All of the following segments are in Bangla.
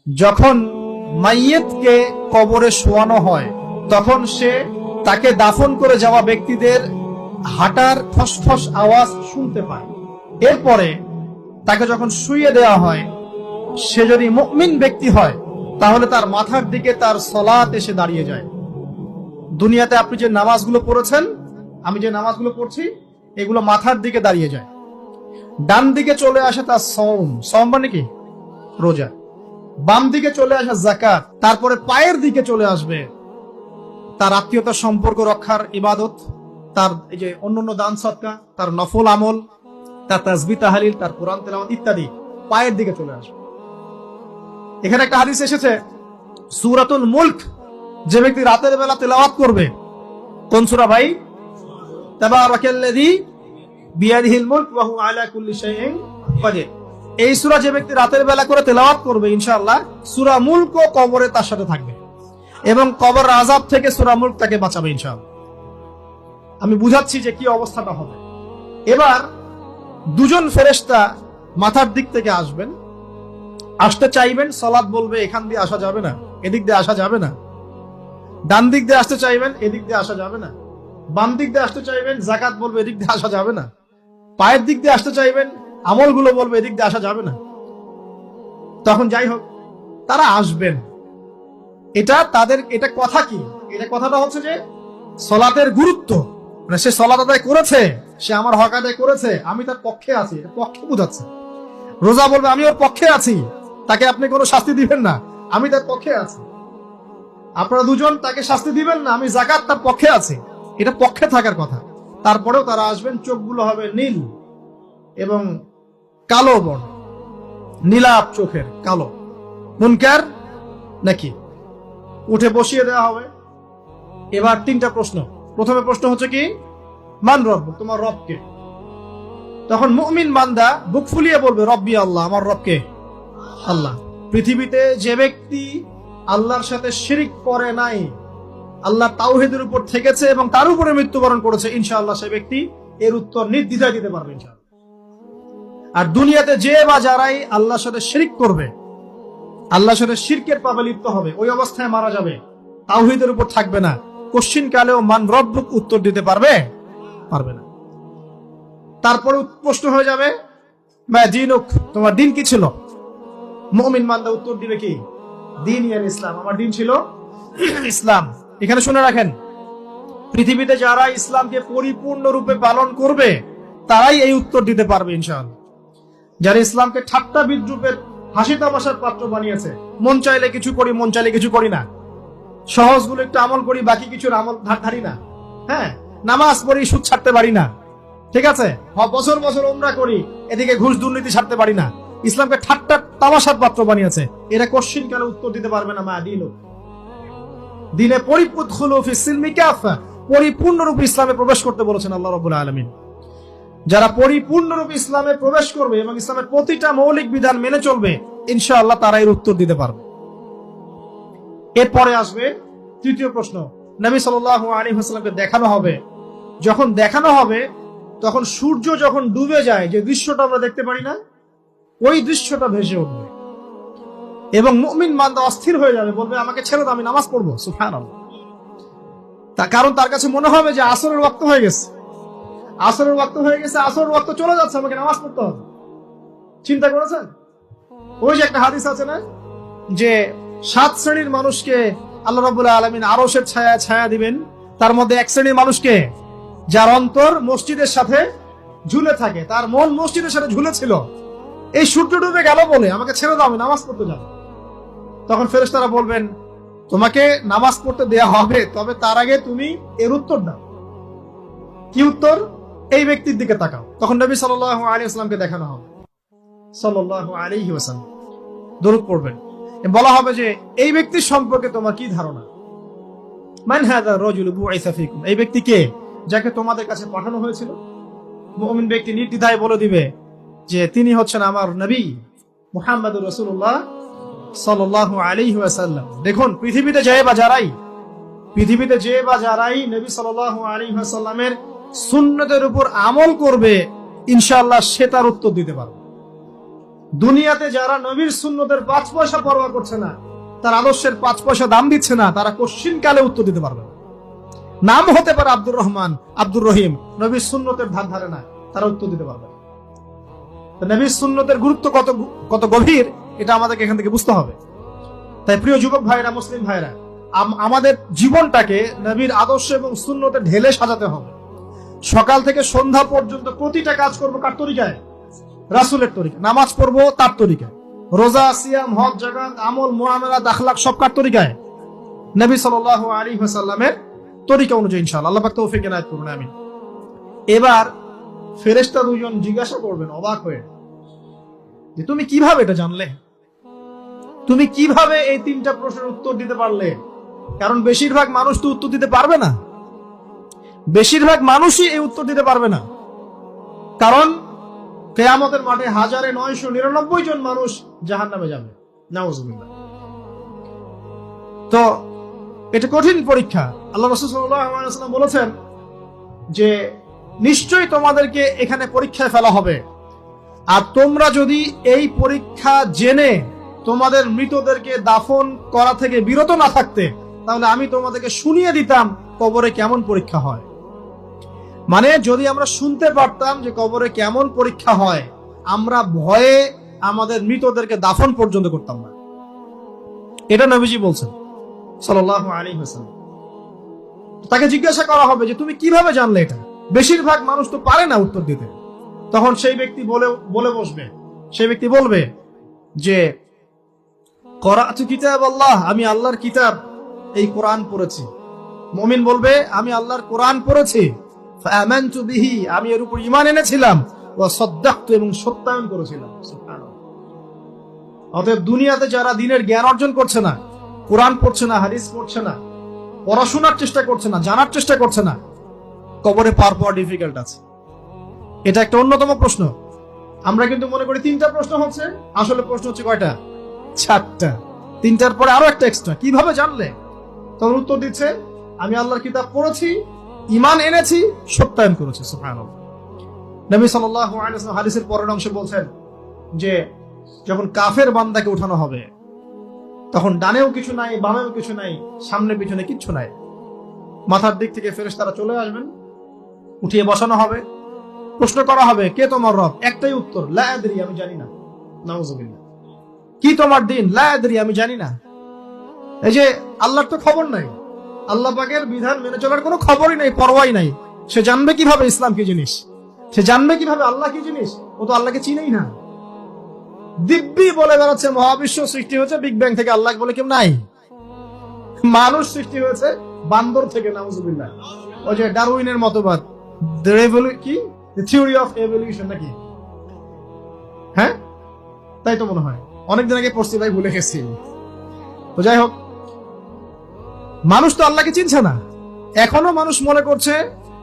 যখন মাইয়েতকে কবরে শোয়ানো হয় তখন সে তাকে দাফন করে যাওয়া ব্যক্তিদের হাঁটার ফসফস আওয়াজ শুনতে পায়। এরপরে তাকে যখন শুইয়ে দেওয়া হয়, সে যদি মুমিন ব্যক্তি হয় তাহলে তার মাথার দিকে তার সলাত এসে দাঁড়িয়ে যায়। দুনিয়াতে আপনি যে নামাজগুলো পড়েছেন, আমি যে নামাজগুলো পড়ছি, এগুলো মাথার দিকে দাঁড়িয়ে যায়। ডান দিকে চলে আসে তার সওম মানে কি? রোজা। বাম দিকে চলে আসে যাকাত। তারপরে পায়ের দিকে চলে আসবে তার আত্মীয়তার সম্পর্ক রক্ষার ইবাদত, তার এই যে অন্যান্য দান সদকা, তার নফল আমল, তার তাসবিহ তাহলিল, তার কোরআন তেলাওয়াত ইত্যাদি পায়ের দিকে চলে আসবে। এখানে একটা হাদিস এসেছে, সূরাতুল মুলক যে ব্যক্তি রাতের বেলা তেলাওয়াত করবে, কোন সূরা ভাই? তাবারাকাল্লাযী বিয়াদিহিল মুলক ওয়া হুয়া আলা কুল্লি শাইইন কাদির। এই সূরা যে ব্যক্তি রাতের বেলা করে তেলাওয়াত করবে, ইনশাআল্লাহ সূরা মুলক কবরে তার সাথে থাকবে এবং কবর আযাব থেকে সূরা মুলক তাকে বাঁচাবে ইনশাআল্লাহ। আমি বুঝাচ্ছি যে কি অবস্থাটা হবে। এবার দুজন ফেরেশতা মাথার দিক থেকে আসবেন, আসতে চাইবেন, সালাত বলবে এখান দিয়ে আসা যাবে না, এদিক দিয়ে আসা যাবে না। ডান দিক দিয়ে আসতে চাইবেন, এদিক দিয়ে আসা যাবে না। বাম দিক দিয়ে আসতে চাইবেন, যাকাত বলবে এদিক দিয়ে আসা যাবে না। পায়ের দিক দিয়ে আসতে চাইবেন, আমলগুলো বলবে এদিক দিয়ে আসা যাবে না। তখন যাই হোক তারা আসবেন। এটা কথা কি? এটা কথাটা হচ্ছে যে সলাতের গুরুত্ব, মানে সে সলাত আদায় করেছে, সে আমার হক আদায় করেছে, আমি তার পক্ষে আছি, এটা পক্ষে বোঝাচ্ছে। রোজা বলবে আমি ওর পক্ষে আছি, তাকে আপনি কোনো শাস্তি দিবেন না, আমি তার পক্ষে আছি। আপনারা দুজন তাকে শাস্তি দিবেন না, আমি যাকাত তার পক্ষে আছি, এটা পক্ষে থাকার কথা। তারপরেও তারা আসবেন, চোখগুলো হবে নীল এবং কালো বর্ণ, নীলাপ চোখের কালো। মুনকার নাকি? উঠে বসিয়ে দেওয়া হবে। এবার তিনটা প্রশ্ন। প্রথমে প্রশ্ন হচ্ছে কি? মান রব, তোমার রব কে? তখন মুমিন বান্দা বুক ফুলিয়ে বলবে রব্বি আল্লাহ, আমার রব কে? আল্লাহ। পৃথিবীতে যে ব্যক্তি আল্লাহর সাথে শিরিক করে নাই, আল্লাহ তাওহীদের উপর থেকেছে এবং তার উপরে মৃত্যুবরণ করেছে, ইনশাআল্লাহ সে ব্যক্তি এর উত্তর নির্দ্বিধায় দিতে পারবে ইনশাআল্লাহ। আর দুনিয়াতে যে বা যারাই আল্লাহর সাথে শিরিক করবে, আল্লাহর সাথে শিরকের পাপে লিপ্ত হবে, ওই অবস্থায় মারা যাবে, তাওহীদের উপর থাকবে না, কোশ্চিন কালেও মান রব্বুক উত্তর দিতে পারবে না। তারপরে প্রশ্ন হয়ে যাবে মা দীনুক, তোমার দিন কি ছিল? মুমিন বান্দা উত্তর দিবে কি? দিন ইয়াল ইসলাম, আমার দিন ছিল ইসলাম। এখানে শুনে রাখেন, পৃথিবীতে যারা ইসলামকে পরিপূর্ণ রূপে পালন করবে তারাই এই উত্তর দিতে পারবে ইনশাআল্লাহ। যারা ইসলামকে ঠাট্টা বিদ্রুপের হাসি তামাশার পাত্র বানিয়েছে, মন চাইলে কিছু করি, মন চাইলে কিছু করি না, সহজগুলো একটু আমল করি, বাকি কিছুর আমল ধারি না, হ্যাঁ, নামাজ পড়ি, সুদ ছাড়তে পারি না, ঠিক আছে, বছর বছর উমরা করি, এদিকে ঘুষ দুর্নীতি ছাড়তে পারি না, ইসলামকে ঠাট্টা তামাশার পাত্র বানিয়েছে, এরা কোশ্চিন কালে উত্তর দিতে পারবে না মা দীনুক, দিনে পরিপূর্ণ ফি সিলমি কাফা, পরিপূর্ণরূপে ইসলামে প্রবেশ করতে বলেছেন আল্লাহ রাব্বুল আলামিন। যারা পরিপূর্ণরূপে ইসলামে প্রবেশ করবে এবং ইসলামের প্রতিটা মৌলিক বিধান মেনে চলবে, ইনশাআল্লাহ তারা এর উত্তর দিতে পারবে। এরপরে আসবে তৃতীয় প্রশ্ন। নবী সাল্লাল্লাহু আলাইহি ওয়াসাল্লামকে দেখানো হবে, যখন দেখানো হবে তখন সূর্য যখন ডুবে যায়, যে দৃশ্যটা আমরা দেখতে পারি না, ওই দৃশ্যটা ভেসে উঠবে এবং মুমিন বান্দা অস্থির হয়ে যাবে, বলবে আমাকে ছেড়ে দাও, আমি নামাজ পড়বো। সুবহানাল্লাহ। কারণ তার কাছে মনে হবে যে আসরের ওয়াক্ত হয়ে গেছে, আসরের ওয়াক্ত হয়ে গেছে, আসরের ওয়াক্ত চলে যাচ্ছে, আমাকে নামাজ পড়তে হবে। চিন্তা করেছেন? ওই যে একটা হাদিস আছে না, যে 7 শ্রেণীর মানুষকে আল্লাহ রাব্বুল আলামিন আরশের ছায়া দিবেন, তার মধ্যে এক শ্রেণীর মানুষকে যার অন্তর মসজিদের সাথে ঝুলে থাকে, তার মন মসজিদের সাথে ঝুলে ছিল, এই সূর্য ডুবে গেল বলে আমাকে ছেড়ে দাও, আমি নামাজ পড়তে যাব। তখন ফেরেশতারা বলবেন তোমাকে নামাজ পড়তে দেয়া হবে, তবে তার আগে তুমি এর উত্তর দাও। কি উত্তর? এই ব্যক্তির দিকে তাকাও। তখন নবী সাল্লাল্লাহু আলাইহি ওয়াসাল্লামকে দেখানো হবে, সাল্লাল্লাহু আলাইহি ওয়াসাল্লাম দরুদ পড়বেন, বলা হবে যে এই ব্যক্তির সম্পর্কে তোমার কি ধারণা? মান হাযা রাজুলু বুইসা ফীকুম, এই ব্যক্তি কে, যাকে তোমাদের কাছে পাঠানো হয়েছিল? মুমিন ব্যক্তি নির্দ্বিধায় বলে দিবে যে তিনি হচ্ছেন আমার নবী মুহাম্মদুর রাসূলুল্লাহ সাল্লাল্লাহু আলাইহি ওয়াসাল্লাম। দেখুন, পৃথিবীতে যে বা যারাই নবী সাল্লাল্লাহু আলাইহি ওয়াসাল্লামের সুন্নতের উপর আমল করবে, ইনশাআল্লাহ সে তার উত্তর দিতে পারবে। দুনিয়াতে যারা নবীর সুন্নতের 5 পয়সা পরোয়া করছে না, তার আদর্শের 5 পয়সা দাম দিচ্ছে না, তারা কোশ্চিন কালে উত্তর দিতে পারবে না। নাম হতে পারে আব্দুর রহমান, আব্দুর রহিম, নবীর সুন্নতের ধার ধারে না, তারা উত্তর দিতে পারবে না। নবীর সুন্নতের গুরুত্ব কত গভীর, এটা আমাদেরকে এখান থেকে বুঝতে হবে। তাই প্রিয় যুবক ভাইরা, মুসলিম ভাইরা, আমাদের জীবনটাকে নবীর আদর্শ এবং সুন্নতে ঢেলে সাজাতে হবে। সকাল থেকে সন্ধ্যা পর্যন্ত প্রতিটা কাজ করবো কার তরিকায়? রাসূলের তরিকা। নামাজ পড়বো তার তরিকায়, রোজা, সিয়াম, হজ, জাকাত, আমল, মুআমালাত, আখলাক সব কার তরিকায়? নবী সাল্লাল্লাহু আলাইহি ওয়াসাল্লামের তরিকা অনুযায়ী ইনশাআল্লাহ। আল্লাহ পাক তৌফিক এনায়েত করুন, আমিন। এবার ফেরেশতা দুজন জিজ্ঞাসা করবেন অবাক হয়ে যে তুমি কিভাবে এটা জানলে? তুমি কিভাবে এই 3টা প্রশ্নের উত্তর দিতে পারলে? কারণ বেশিরভাগ মানুষ তো উত্তর দিতে পারবে না, বেশিরভাগ মানুষই এই উত্তর দিতে পারবে না। কারণ কিয়ামতের মাঠে 1999 জন মানুষ জাহান্নামে যাবে, নাউজুবিল্লাহ। তো এটা কঠিন পরীক্ষা। আল্লাহ রাসূল সাল্লাল্লাহু আলাইহি ওয়াসাল্লাম বলেছেন যে নিশ্চয়ই তোমাদেরকে এখানে পরীক্ষায় ফেলা হবে, আর তোমরা যদি এই পরীক্ষা জেনে তোমাদের মৃতদেরকে দাফন করা থেকে বিরত না থাকতে, তাহলে আমি তোমাদেরকে শুনিয়ে দিতাম কবরে কেমন পরীক্ষা হয়। মানে যদি আমরা শুনতে পারতাম যে কবরে কেমন পরীক্ষা হয়, আমরা ভয়ে আমাদের মৃতদেরকে দাফন পর্যন্ত করতাম না। এটা নবীজি বলছেন সাল্লাল্লাহু আলাইহি ওয়াসাল্লাম। তাকে জিজ্ঞাসা করা হবে যে তুমি কিভাবে জানলে এটা? বেশিরভাগ মানুষ তো পারে না উত্তর দিতে। তখন সেই ব্যক্তি বলে বসবে, সেই ব্যক্তি বলবে যে করাতু কিতাব আল্লাহ, আমি আল্লাহর কিতাব এই কোরআন পড়েছি। মুমিন বলবে আমি আল্লাহর কোরআন পড়েছি, ফাআমানতু বিহি, আমি এর উপর ঈমান এনেছিলাম, ওয়া সাদ্দাকতু, এবং সত্যায়ন করেছিলাম। সুবহানাল্লাহ। অতএব দুনিয়াতে যারা দ্বীনের জ্ঞান অর্জন করছে না, কোরআন পড়ছে না, হাদিস পড়ছে না, পড়াশোনার চেষ্টা করছে না, জানার চেষ্টা করছে না, কবরে পার পাওয়া ডিফিকাল্ট আছে। এটা একটা অন্যতম প্রশ্ন। আমরা কিন্তু মনে করি 3টা প্রশ্ন হচ্ছে, আসলে প্রশ্ন হচ্ছে কয়টা? 4টা। 3টার পরে আরো একটা এক্সট্রা। কিভাবে জানলে? তখন উত্তর দিচ্ছে আমি আল্লাহর কিতাব পড়েছি, ঈমান এনেছি, সত্যায়ন করেছি। সুবহানাল্লাহ। নবী সাল্লাল্লাহু আলাইহি ওয়াসাল্লাম হাদিসের পরের অংশে বলছেন যে যখন কাফের বান্দাকে উঠানো হবে, তখন ডানেও কিছু নাই, বামেও কিছু নাই, সামনে পিছনে কিচ্ছু নাই। মাথার দিক থেকে ফেরেশতারা চলে আসবেন, উঠিয়ে বসানো হবে, প্রশ্ন করা হবে কে তোমার রব? একটাই উত্তর, লা আদরি, আমি জানি না। নাউজুবিল্লাহ। কি তোমার দিন? লা আদরি, আমি জানি না। এই যে আল্লাহর তো খবর নাই, আল্লাহ পাকের বিধান মেনে চলার কোনো খবরই নাই, পরোয়াই নাই। সে জানবে কিভাবে ইসলাম কি জিনিস? সে জানবে কিভাবে আল্লাহ কি জিনিস? ও তো আল্লাহকে চিনেই না। দিব্যি বলে বেড়াচ্ছে মহাবিশ্ব সৃষ্টি হয়েছে বিগ ব্যাং থেকে, আল্লাহ বলে কেউ নাই। মানুষ সৃষ্টি হয়েছে বান্দর থেকে, নাউজুবিল্লাহ। ওই যে ডারউইনের মতবাদ, কি থিওরি অফ এভলিউশন নাকি? হ্যাঁ, তাই তো মনে হয়। অনেকদিন আগে পড়ছি ভাই, ভুলে গেছি। তো যাই হোক, মানুষ তো আল্লাহকে চিনছে না। এখনো মানুষ মনে করছে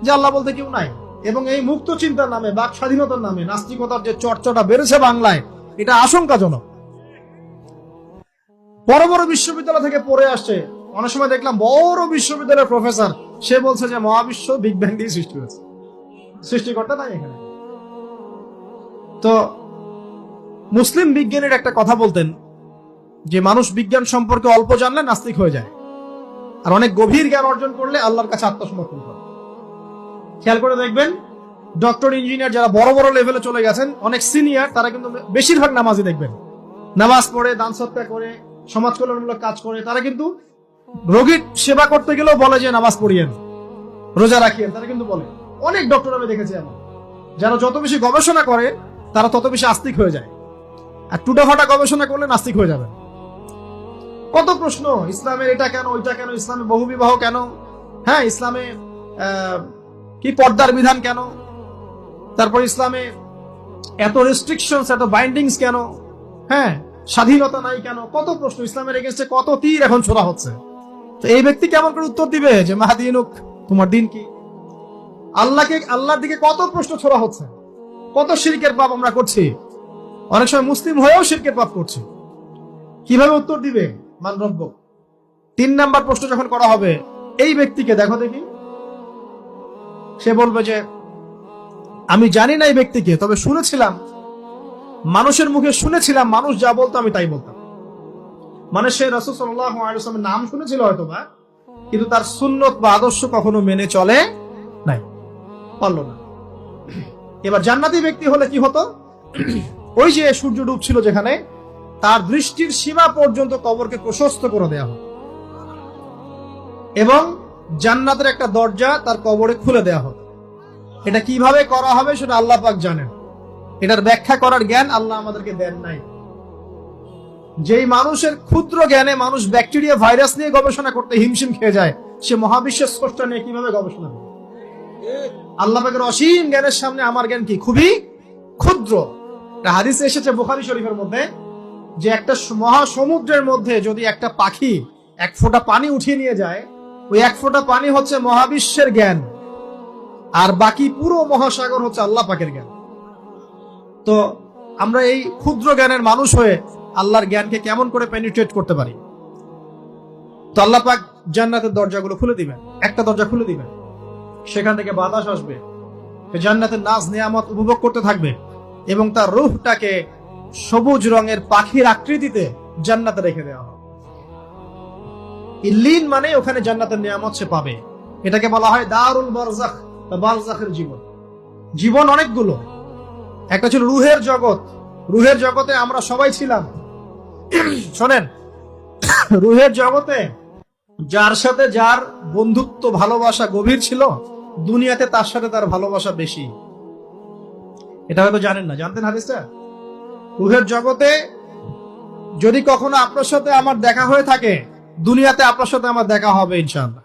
যে আল্লাহ বলতে কেউ নাই। এবং এই মুক্ত চিন্তার নামে, বাক স্বাধীনতার নামে নাস্তিকতার যে চর্চাটা বেড়েছে বাংলায়, এটা আশঙ্কাজনক। বড় বড় বিশ্ববিদ্যালয় থেকে পড়ে আসছে, অনেক সময় দেখলাম বড় বিশ্ববিদ্যালয়ের প্রফেসর, সে বলছে যে মহাবিশ্ব বিগ ব্যাং দিয়ে সৃষ্টি হয়েছে, সৃষ্টিকর্তা নাই এখানে। তো মুসলিম বিজ্ঞানীর একটা কথা বলতেন যে মানুষ বিজ্ঞান সম্পর্কে অল্প জানলে নাস্তিক হয়ে যায়, আর অনেক গভীর জ্ঞান অর্জন করলে আল্লাহর কাছে আত্মসমর্পণ করে। খেয়াল করে দেখবেন, ডক্টর, ইঞ্জিনিয়ার যারা বড় বড় লেভেলে চলে গেছেন, অনেক সিনিয়র, তারা কিন্তু বেশিরভাগ নামাজি দেখবেন, নামাজ পড়ে, দান সৎকা করে, সমাজ কল্যাণমূলক কাজ করে। তারা কিন্তু রোগীর সেবা করতে গেলেও বলে যে নামাজ পড়িয়েন, রোজা রাখিয়েন, তারা কিন্তু বলে। অনেক ডক্টর আমি দেখেছি এমন, যারা যত বেশি গবেষণা করে তারা তত বেশি আস্তিক হয়ে যায়, আর টুটাফাটা গবেষণা করলে নাস্তিক হয়ে যাবে। কত প্রশ্ন, ইসলামের এটা কেন, ওইটা কেন, ইসলামে বহুবিবাহ কেন, হ্যাঁ ইসলামে কি পর্দার বিধান কেন, তারপর ইসলামে এত রেস্ট্রিকশনস, এত বাইন্ডিংস কেন, হ্যাঁ স্বাধীনতা নাই কেন, কত প্রশ্ন। ইসলামের এগেইনস্টে কত তীর এখন ছোড়া হচ্ছে। তো এই ব্যক্তি কেমন করে উত্তর দিবে যে মাহদিনুক, তোমার দিন কি? আল্লাহর দিকে কত প্রশ্ন ছোড়া হচ্ছে, কত শিরকের পাপ আমরা করছি, অনেক সময় মুসলিম হয়েও শিরকের পাপ করছি। কিভাবে উত্তর দিবে? মান রব্বুক। 3 নাম্বার প্রশ্ন যখন করা হবে, এই ব্যক্তিকে দেখো দেখি, সে বলবে যে আমি জানি না এই ব্যক্তিকে, তবে শুনেছিলাম মানুষের মুখে শুনেছিলাম, মানুষ যা বলতো আমি তাই বলতাম। মানে সে রাসূল সাল্লাল্লাহু আলাইহি ওয়াসাল্লামের নাম শুনেছিল হয়তোবা, কিন্তু তার সুন্নত বা আদর্শ কখনো মেনে চলে নাই, পারল না। এবার জান্নাতি ব্যক্তি হলে কি হতো, ওই যে সূর্য ডুবছিল যেখানে, তার দৃষ্টির সীমা পর্যন্ত কবরকে প্রশস্ত করে দেয়া হবে এবং জান্নাতের একটা দরজা তার কবরে খুলে দেয়া হবে। এটা কিভাবে করা হবে সেটা আল্লাহ পাক জানেন, এটার ব্যাখ্যা করার জ্ঞান আল্লাহ আমাদেরকে দেন নাই। যেই মানুষের ক্ষুদ্র জ্ঞানে মানুষ ব্যাকটেরিয়া ভাইরাস নিয়ে গবেষণা করতে হিমশিম খেয়ে যায়, সে মহাবিশ্বের স্রষ্টা নিয়ে কিভাবে গবেষণা করবে? আল্লাহ পাকের অসীম জ্ঞানের সামনে আমার জ্ঞান কি? খুবই ক্ষুদ্র। একটা হাদিসে এসেছে বুখারী শরীফের মধ্যে, যে একটা মহাসমুদ্রের মধ্যে যদি একটা পাখি এক ফোঁটা পানি উঠিয়ে নিয়ে যায়, ওই এক ফোঁটা পানি হচ্ছে মহাবিশ্বের জ্ঞান, আর বাকি পুরো মহাসাগর হচ্ছে আল্লাহ পাকের জ্ঞান। তো আমরা এই ক্ষুদ্র জ্ঞানের মানুষ হয়ে আল্লাহর জ্ঞানকে কেমন করে পেনিট্রেট করতে পারি? তো আল্লাহ পাক জান্নাতের দরজাগুলো খুলে দিবেন, একটা দরজা খুলে দিবেন, সেখান থেকে বাতাস আসবে, জান্নাতের নাজ নিয়ামত উপভোগ করতে থাকবে এবং তার রূহটাকে সবুজ রঙের পাখির আকৃতিতে জান্নাতে রেখে দেওয়া হবে। ইল্লিন মানে ওখানে জান্নাতের নিয়ামত সে পাবে। এটাকে বলা হয় দারুল বারজাখ বা বারজাখের জীবন। জীবন অনেকগুলো, একটা ছিল রুহের জগৎ। রুহের জগতে আমরা সবাই ছিলাম। শোনেন, রুহের জগতে যার সাথে যার বন্ধুত্ব ভালোবাসা গভীর ছিল, দুনিয়াতে তার সাথে তার ভালোবাসা বেশি। এটা হয়তো জানেন না, জানতেন হাদিসটা? রুহের জগতে যদি কখনো আপনার সাথে আমার দেখা হয়ে থাকে, দুনিয়াতে আপনার সাথে আমার দেখা হবে ইনশাআল্লাহ।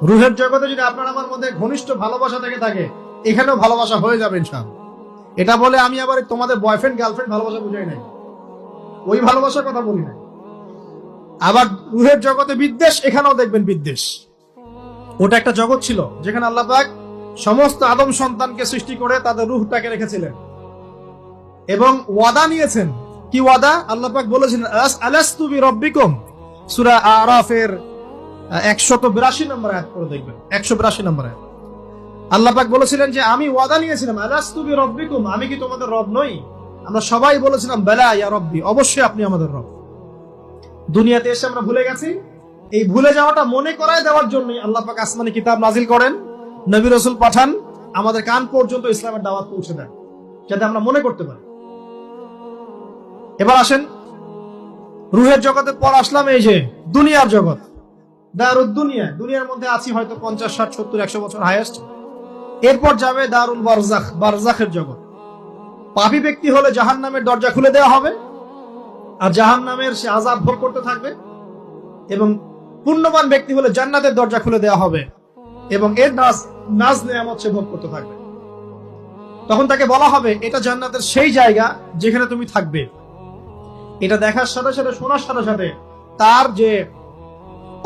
রুহের জগতে যদি আপনার আমার মধ্যে ঘনিষ্ঠ ভালোবাসা থেকে থাকে, এখানেও ভালোবাসা হয়ে যাবে ইনশাআল্লাহ। এটা বলে আমি আবার তোমাদের বয়ফ্রেন্ড গার্লফ্রেন্ড ভালোবাসা বুঝাই নাই, ওই ভালোবাসার কথা বলি নাই। আবার রুহের জগতে বিদ্বেষ, এখানেও দেখবেন বিদ্বেষ। ওটা একটা জগৎ ছিল যেখানে আল্লাহ পাক সমস্ত আদম সন্তানকে সৃষ্টি করে তাদের রূহটাকে রেখেছিলেন এবং ওয়াদা নিয়েছেন। কি ওয়াদা? আল্লাহ পাক বলেছিলেন আলাস্তু বিরাব্বিকুম, সূরা আরাফের 182 নম্বর আয়াত পড়ে দেখবেন, 182 নম্বর আয়াত। আল্লাহ পাক বলেছিলেন যে আমি ওয়াদা নিয়েছিলাম, আলাস্তু বিরাব্বিকুম, আমি কি তোমাদের রব নই? আমরা সবাই বলেছিলাম বালা ইয়া রব্বি, অবশ্যই আপনি আমাদের রব। দুনিয়াতে এসে আমরা ভুলে গেছি। এই ভুলে যাওয়াটা মনে করায় দেওয়ার জন্যই আল্লাহ পাক আসমানি কিতাব নাজিল করেন, নবী রাসূল পাঠান, আমাদের কান পর্যন্ত ইসলামের দাওয়াত পৌঁছে দেন, যাতে আমরা মনে করতে পারি। এবার আসেন রুহের জগতে পর আসলাম এই যে দুনিয়ার জগৎ, দারুদ দুনিয়া। দুনিয়ার মধ্যে আছি হয়তো 50, 60, 70, 100 বছর হাইয়েস্ট। এরপর যাবে দারুল বারজাখ, বারজাখের জগৎ। পাপী ব্যক্তি হলে জাহান্নামের দরজা খুলে দেওয়া হবে আর জাহান্নামের সে আযাব ভোগ করতে থাকবে, এবং পুণ্যবান ব্যক্তি হলে জান্নাতের দরজা খুলে দেওয়া হবে এবং এর নাজ নিয়ামত সে ভোগ করতে থাকবে। তখন তাকে বলা হবে এটা জান্নাতের সেই জায়গা যেখানে তুমি থাকবে। এটা দেখার সাথে সাথে, শোনার সাথে সাথে তার যে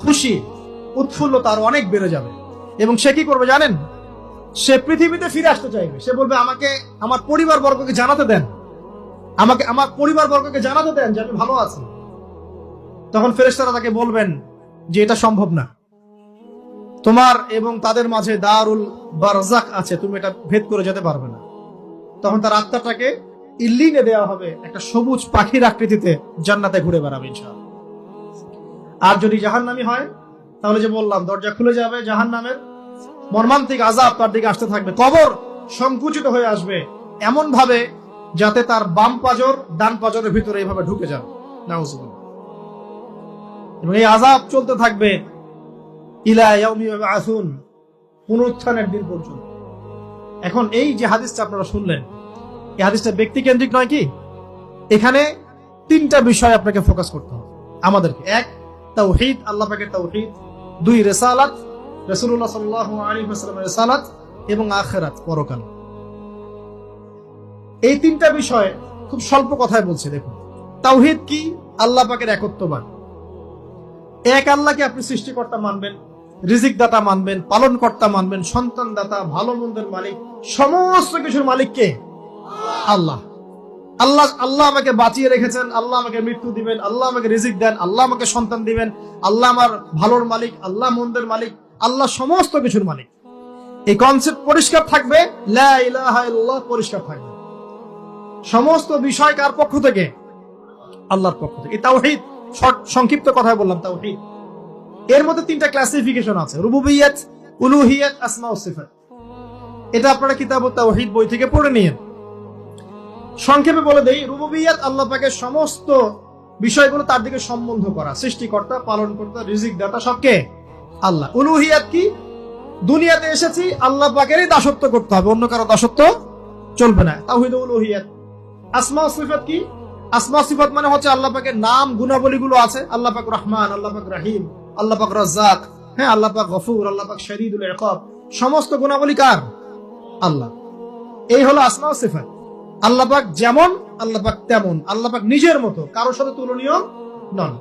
খুশি উৎফুল্ল তার অনেক বেড়ে যাবে এবং সে কি করবে জানেন? সে পৃথিবীতে ফিরে আসতে চাইবে। সে বলবে আমাকে আমার পরিবার বর্গকে জানাতে দেন, আমাকে আমার পরিবার বর্গকে জানাতে দেন যে আমি ভালো আছি। তখন ফেরেশতারা তাকে বলবেন যে এটা সম্ভব না, তোমার এবং তাদের মাঝে দারুল বারজাখ আছে, তুমি এটা ভেদ করে যেতে পারবে না। তখন তার আত্মাটাকে ইল্লিনে দেওয়া হবে, একটা সবুজ পাখির আকৃতিতে জান্নাতে ঘুরে বেড়াবে ইনশাআল্লাহ। আর যদি জাহান্নামী হয় তাহলে যে বললাম দরজা খুলে যাবে, জাহান্নামের মর্মান্তিক আযাব তার দিকে আসতে থাকবে। কবর সংকুচিত হয়ে আসবে এমন ভাবে যাতে তার বাম পাজর ডান পাজরের ভিতরে এইভাবে ঢুকে যাবে, নাউযুবিল্লাহ। এবং এই আযাব চলতে থাকবে ইলা ইয়াউমি ইউবআসুন, পুনরুত্থানের দিন পর্যন্ত। এখন এই যে হাদিসটা আপনারা শুনলেন, এই হাদিসটা ব্যক্তি কেন্দ্রিক নয় কি? এখানে তিনটা বিষয় আপনাকে ফোকাস করতে হবে আমাদেরকে। এক, তাওহীদ, আল্লাহ পাকের তাওহীদ। দুই, রিসালাত, রাসূলুল্লাহ সাল্লাল্লাহু আলাইহি ওয়াসাল্লামের রিসালাত। এবং আখিরাত, পরকাল। এই তিনটা বিষয় খুব স্বল্প কথায় বলছি। দেখুন, তাওহীদ কি? আল্লাহ পাকের একত্ববাদ। এক আল্লাহকে আপনি সৃষ্টিকর্তা মানবেন, রিজিক দাতা মানবেন, পালন কর্তা মানবেন, সন্তান দাতা, ভালো মন্দের মালিক, সমস্ত কিছুর মালিক কে? আল্লাহ। আল্লাহ আল্লাহ আমাকে বাঁচিয়ে রেখেছেন, আল্লাহ আমাকে মৃত্যু দিবেন, আল্লাহ আমাকে রিজিক দেন, আল্লাহ আমাকে সন্তান দিবেন, আল্লাহ আমার ভালোর মালিক, আল্লাহ মন্দের মালিক, আল্লাহ সমস্ত কিছুর মালিক। এই কনসেপ্ট পরিষ্কার থাকবে, লা ইলাহা ইল্লাল্লাহ পরিষ্কার থাকবে। সমস্ত বিষয় কার পক্ষ থেকে? আল্লাহর পক্ষ থেকে। এই তাওহীদ, সংক্ষিপ্ত কথায় বললাম তাওহীদ। এর মধ্যে তিনটা ক্লাসিফিকেশন আছে: রুবুবিয়্যাত, উলুহিয়্যাত, আসমা ও সিফাত। এটা আপনারা কিতাবুত তাওহীদ বই থেকে পড়ে নিন। সংক্ষেপে বলে দেই, রুবুবিয়্যাত আল্লাহ পাকের সমস্ত বিষয়গুলো তার দিকে সম্বন্ধ করা, সৃষ্টিকর্তা, পালনকর্তা, রিজিক দাতা সবকে আল্লাহ। উলুহিয়্যাত কি? দুনিয়াতে এসেছি আল্লাহ পাকেরই দাসত্ব করতে হবে, অন্য কারো দাসত্ব চলবে না, তাওহীদ উলুহিয়্যাত। আসমা ও সিফাত কি? আসমা সিফাত মানে হচ্ছে আল্লাহ পাকের নাম গুণাবলীগুলো আছে, আল্লাহ পাক রহমান, আল্লাহ পাক রহিম, আল্লাহ পাক রাজ্জাক, হ্যাঁ, আল্লাহ পাক গফুর, আল্লাহ পাক শদীদুল ইকাব, সমস্ত গুণাবলী কার? আল্লাহ। এই হলো আসমা ও সিফাত। আল্লাহ পাক যেমন, আল্লাহ পাক তেমন, আল্লাহ পাক নিজের মতো, কারোর সাথে তুলনীয় নন।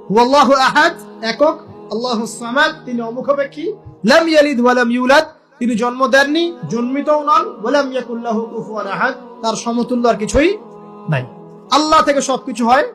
হুয়াল্লাহু আহাদ, একক। আল্লাহুস সামাদ, তিনি অমুখাপেক্ষী। লাম ইয়ালিদ ওয়া লাম ইউলাদ, তিনি জন্ম দেননি, জন্মিতও নন। ওয়া লাম ইয়াকুল লাহু কুফুয়ান আহাদ, তার সমতুল্য আর কিছুই নাই। আল্লাহ থেকে সবকিছু হয়,